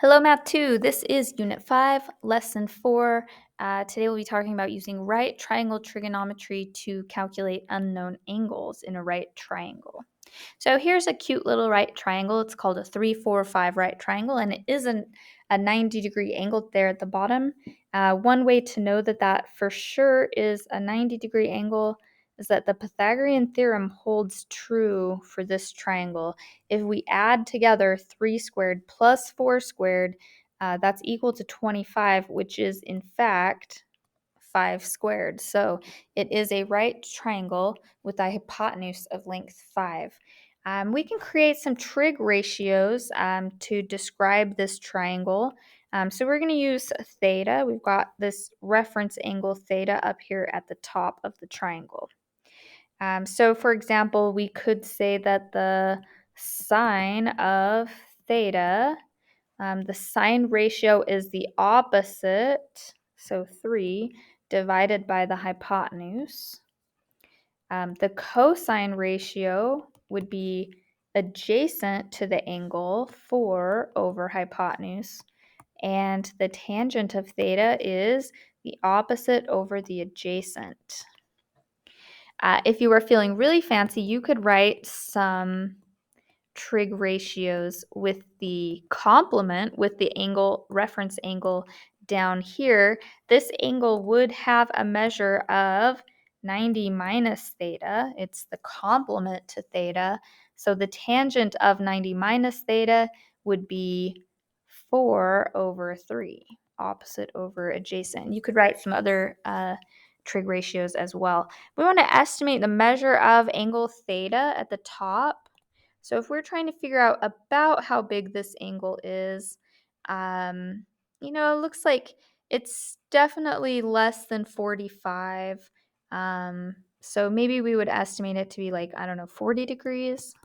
Hello, Math 2. This is Unit 5, Lesson 4. Today we'll be talking about using right triangle trigonometry to calculate unknown angles in a right triangle. So here's a cute little right triangle. It's called a 3, 4, 5 right triangle, and it is a 90-degree angle there at the bottom. One way to know that that for sure is a 90-degree angle is that the Pythagorean theorem holds true for this triangle. If we add together 3 squared plus 4 squared, that's equal to 25, which is in fact 5 squared. So it is a right triangle with a hypotenuse of length 5. We can create some trig ratios to describe this triangle. So we're going to use theta. We've got this reference angle theta up here at the top of the triangle. So for example, we could say that the sine of theta, the sine ratio is the opposite, so 3, divided by the hypotenuse. The cosine ratio would be adjacent to the angle 4 over hypotenuse, and the tangent of theta is the opposite over the adjacent. If you were feeling really fancy, you could write some trig ratios with the complement, with the angle, reference angle down here. This angle would have a measure of 90 minus theta. It's the complement to theta. So the tangent of 90 minus theta would be 4 over 3, opposite over adjacent. You could write some other trig ratios as well. We want to estimate the measure of angle theta at the top. So if we're trying to figure out about how big this angle is, it looks like it's definitely less than 45. So maybe we would estimate it to be like, 40 degrees,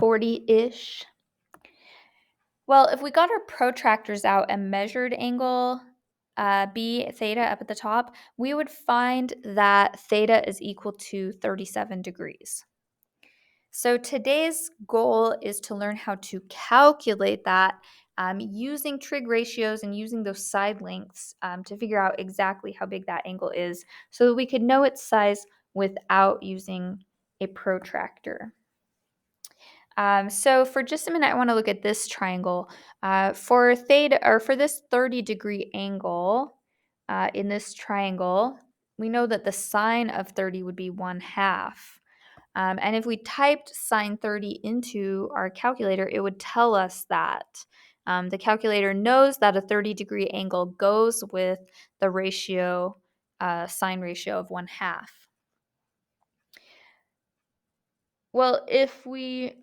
40-ish. Well, if we got our protractors out and measured angle B theta up at the top, we would find that theta is equal to 37 degrees. So today's goal is to learn how to calculate that using trig ratios and using those side lengths to figure out exactly how big that angle is so that we could know its size without using a protractor. So for just a minute, I want to look at this triangle. For theta, or for this 30-degree angle in this triangle, we know that the sine of 30 would be 1/2. And if we typed sine 30 into our calculator, it would tell us that. The calculator knows that a 30-degree angle goes with the ratio, sine ratio of 1/2. Well, if we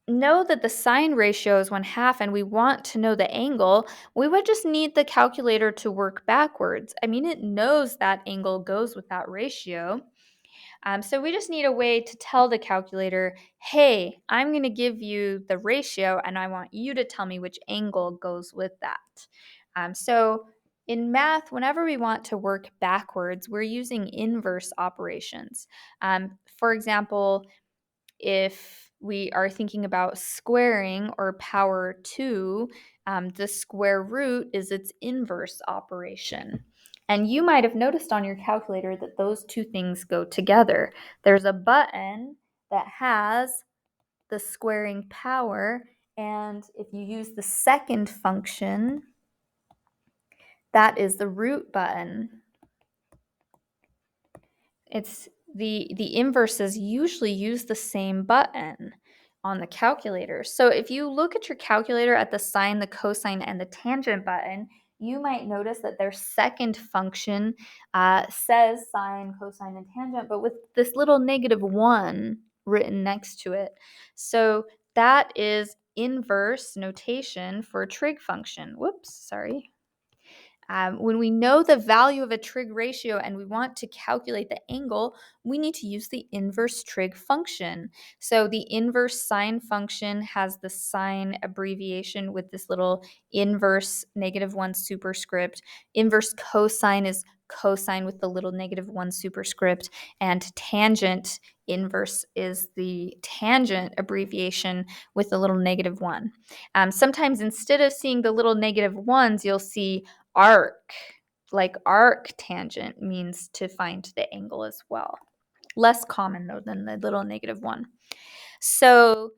know that the sine ratio is 1/2 and we want to know the angle, we would just need the calculator to work backwards. I mean, it knows that angle goes with that ratio. So we just need a way to tell the calculator, hey, I'm going to give you the ratio and I want you to tell me which angle goes with that. So in math, whenever we want to work backwards, we're using inverse operations. For example, if we are thinking about squaring or power 2, the square root is its inverse operation. And you might have noticed on your calculator that those two things go together. There's a button that has the squaring power, and if you use the second function, that is the root button. It's the inverses usually use the same button on the calculator. So if you look at your calculator at the sine, the cosine, and the tangent button, you might notice that their second function says sine, cosine, and tangent, but with this little -1 written next to it. So that is inverse notation for a trig function. Whoops, sorry. When we know the value of a trig ratio and we want to calculate the angle, we need to use the inverse trig function. So the inverse sine function has the sine abbreviation with this little inverse -1 superscript. Inverse cosine is cosine with the little -1 superscript, and tangent inverse is the tangent abbreviation with the little -1. Sometimes instead of seeing the little -1s, you'll see arc, like arc tangent means to find the angle as well. Less common though than the little -1. So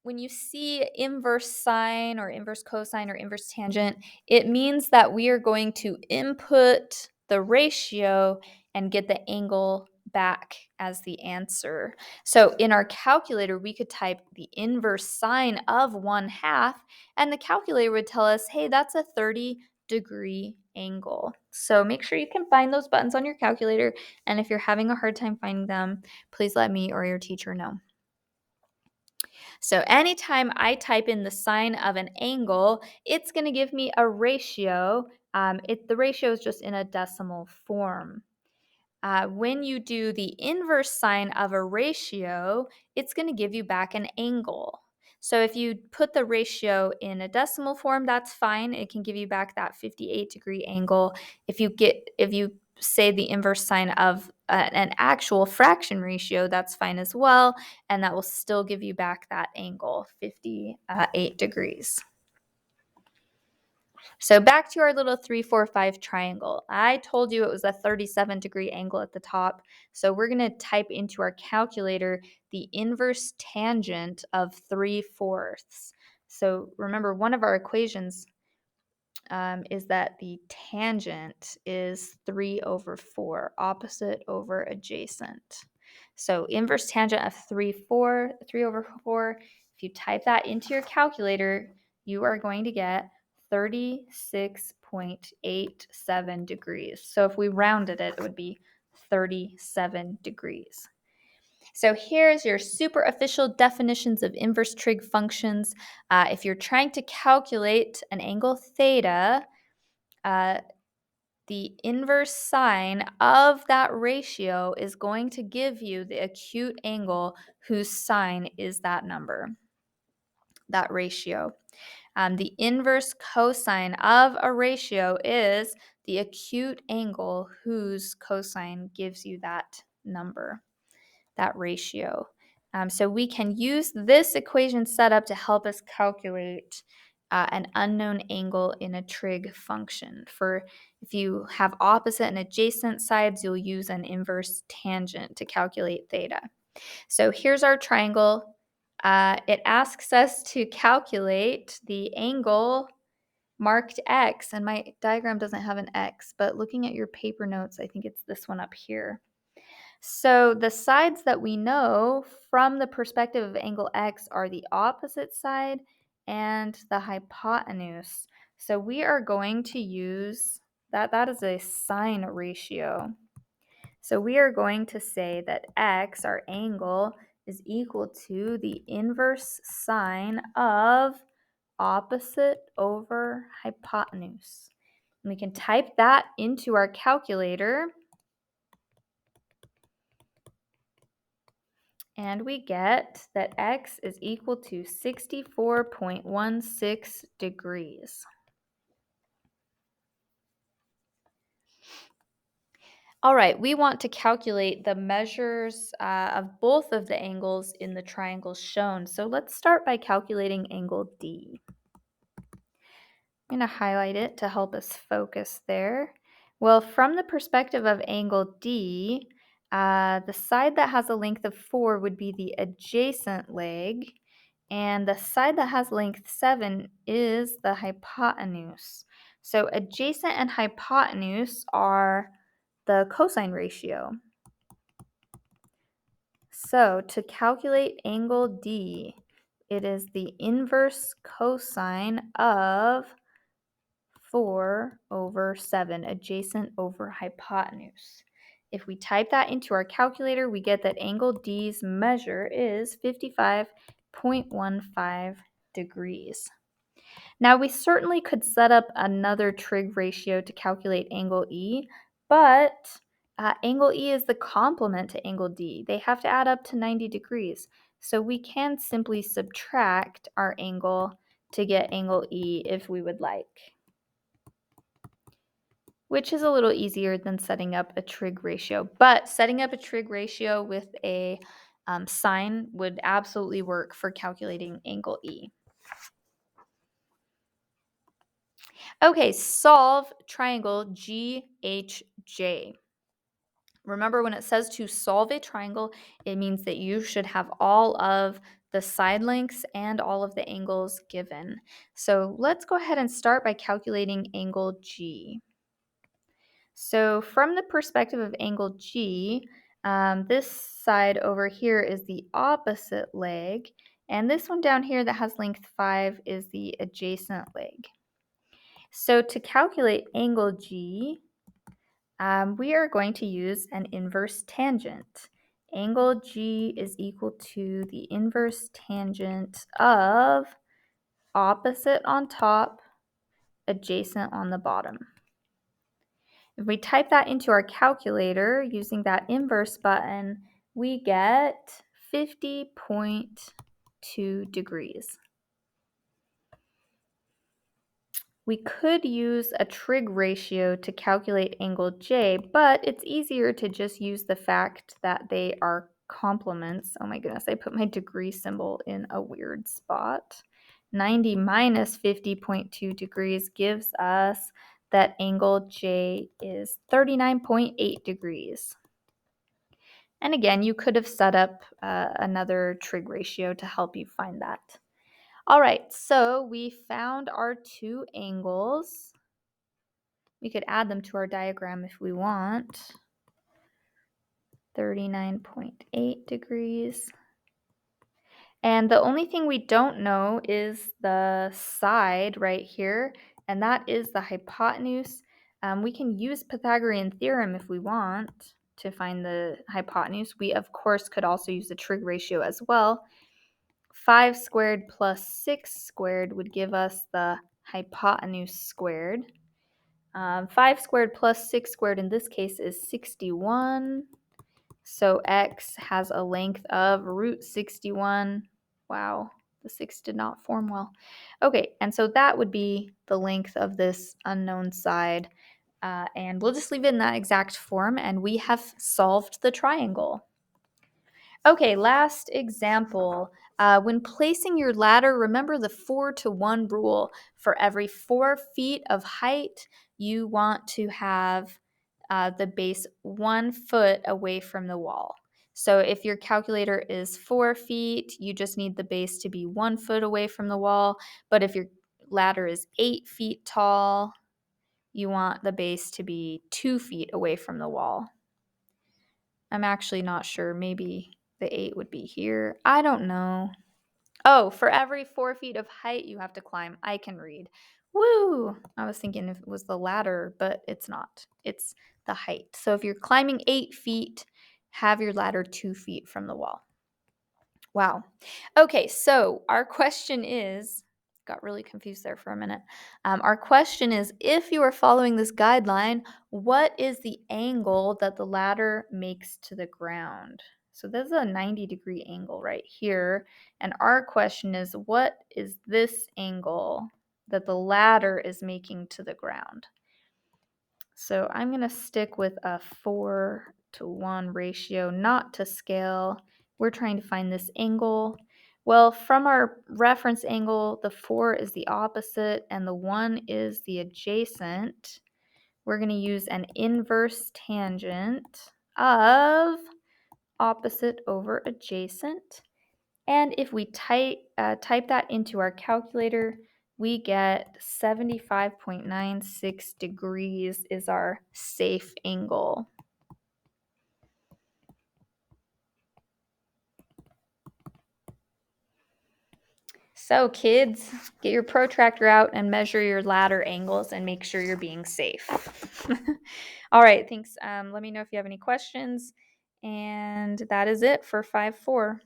when you see inverse sine or inverse cosine or inverse tangent, it means that we are going to input the ratio and get the angle back as the answer. So in our calculator, we could type the inverse sine of 1/2, and the calculator would tell us, hey, that's a 30-degree angle. So make sure you can find those buttons on your calculator, and if you're having a hard time finding them, please let me or your teacher know. So anytime I type in the sine of an angle, it's going to give me a ratio. The ratio is just in a decimal form. When you do the inverse sine of a ratio, it's going to give you back an angle. So if you put the ratio in a decimal form, that's fine. It can give you back that 58-degree angle. If you say the inverse sine of an actual fraction ratio, that's fine as well, and that will still give you back that angle, 58 degrees. So back to our little 3, 4, 5 triangle. I told you it was a 37-degree angle at the top. So we're going to type into our calculator the inverse tangent of 3/4. So remember, one of our equations is that the tangent is 3/4, opposite over adjacent. So inverse tangent of 3/4, if you type that into your calculator, you are going to get 36.87 degrees. So if we rounded it, it would be 37 degrees. So here's your super official definitions of inverse trig functions. If you're trying to calculate an angle theta, the inverse sine of that ratio is going to give you the acute angle whose sine is that number, that ratio. The inverse cosine of a ratio is the acute angle whose cosine gives you that number, that ratio. So we can use this equation setup to help us calculate an unknown angle in a trig function. For if you have opposite and adjacent sides, you'll use an inverse tangent to calculate theta. So here's our triangle. It asks us to calculate the angle marked X, and my diagram doesn't have an X, but looking at your paper notes, I think it's this one up here. So the sides that we know from the perspective of angle X are the opposite side and the hypotenuse. So we are going to use that is a sine ratio. So we are going to say that X, our angle, is equal to the inverse sine of opposite over hypotenuse. And we can type that into our calculator. And we get that X is equal to 64.16 degrees. All right, we want to calculate the measures of both of the angles in the triangles shown. So let's start by calculating angle D. I'm going to highlight it to help us focus there. Well, from the perspective of angle D, the side that has a length of 4 would be the adjacent leg, and the side that has length 7 is the hypotenuse. So adjacent and hypotenuse are the cosine ratio. So to calculate angle D, it is the inverse cosine of 4/7, adjacent over hypotenuse. If we type that into our calculator, we get that angle D's measure is 55.15 degrees. Now, we certainly could set up another trig ratio to calculate angle E, but angle E is the complement to angle D. They have to add up to 90 degrees. So we can simply subtract our angle to get angle E if we would like. which is a little easier than setting up a trig ratio. But setting up a trig ratio with a sine would absolutely work for calculating angle E. Okay, solve triangle GHJ. Remember, when it says to solve a triangle, it means that you should have all of the side lengths and all of the angles given. So let's go ahead and start by calculating angle G. So from the perspective of angle G, this side over here is the opposite leg, and this one down here that has length 5 is the adjacent leg. So to calculate angle G, we are going to use an inverse tangent. Angle G is equal to the inverse tangent of opposite on top, adjacent on the bottom. If we type that into our calculator using that inverse button, we get 50.2 degrees. We could use a trig ratio to calculate angle J, but it's easier to just use the fact that they are complements. Oh my goodness, I put my degree symbol in a weird spot. 90 minus 50.2 degrees gives us that angle J is 39.8 degrees. And again, you could have set up another trig ratio to help you find that. All right, so we found our two angles. We could add them to our diagram if we want. 39.8 degrees. And the only thing we don't know is the side right here, and that is the hypotenuse. We can use Pythagorean theorem if we want to find the hypotenuse. We, of course, could also use the trig ratio as well. 5 squared plus 6 squared would give us the hypotenuse squared. 5 squared plus 6 squared in this case is 61. So x has a length of root 61. Wow, the 6 did not form well. Okay, and so that would be the length of this unknown side. And we'll just leave it in that exact form, and we have solved the triangle. Okay, last example. When placing your ladder, remember the 4-to-1 rule. For every 4 feet of height, you want to have the base 1 foot away from the wall. So if your calculator is 4 feet, you just need the base to be 1 foot away from the wall. But if your ladder is 8 feet tall, you want the base to be 2 feet away from the wall. I'm actually not sure. Maybe the 8 would be here. I don't know. Oh, for every 4 feet of height you have to climb. I can read. Woo! I was thinking if it was the ladder, but it's not. It's the height. So if you're climbing 8 feet, have your ladder 2 feet from the wall. Wow. Okay, so our question is, got really confused there for a minute. Our question is, if you are following this guideline, what is the angle that the ladder makes to the ground? So this is a 90-degree angle right here. And our question is, what is this angle that the ladder is making to the ground? So I'm going to stick with a 4-to-1 ratio, not to scale. We're trying to find this angle. Well, from our reference angle, the 4 is the opposite and the 1 is the adjacent. We're going to use an inverse tangent of opposite over adjacent. And if we type that into our calculator, we get 75.96 degrees is our safe angle. So kids, get your protractor out and measure your ladder angles and make sure you're being safe. All right, thanks. Let me know if you have any questions. And that is it for 5-4.